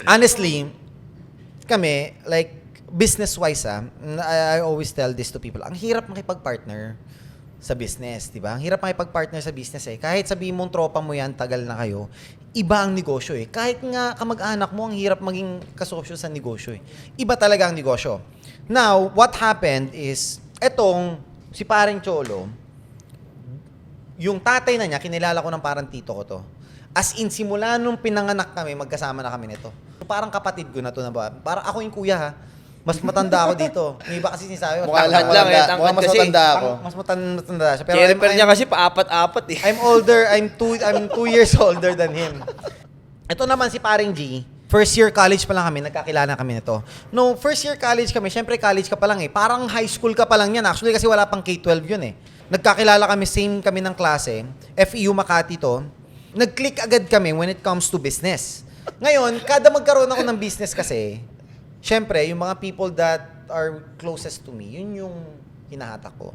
Honestly, kami, like, business-wise, I always tell this to people, ang hirap makipag-partner sa business, di ba? Ang hirap makipag-partner sa business eh. Kahit sabihin mong tropa mo yan, tagal na kayo, iba ang negosyo eh. Kahit nga kamag-anak mo, ang hirap maging kasosyo sa negosyo eh. Iba talaga ang negosyo. Now, what happened is, etong si paring Cholo, yung tatay na niya, kinilala ko ng parang tito ko to. As in, simula nung pinanganak kami, magkasama na kami nito. Parang kapatid ko na to na ba? Parang ako yung kuya ha. Mas matanda ako dito. Yung iba kasi sinasabi, Mukha lang, lang eh, matanda. Mukhang mas kasi. matanda ako. mas matanda siya. Pero Kaya niya kasi paapat-apat eh. I'm older. I'm 2 years older than him. Ito naman si paring G. First year college pa lang kami, nagkakilala kami nito. No, first year college kami, syempre college ka pa lang eh. Parang high school ka pa lang yan. Actually kasi wala pang K-12 yun eh. Nagkakilala kami, same kami ng klase. FEU Makati to. Nag-click agad kami when it comes to business. Ngayon, kada magkaroon ako ng business kasi, syempre, yung mga people that are closest to me, yun yung hinahatak ko.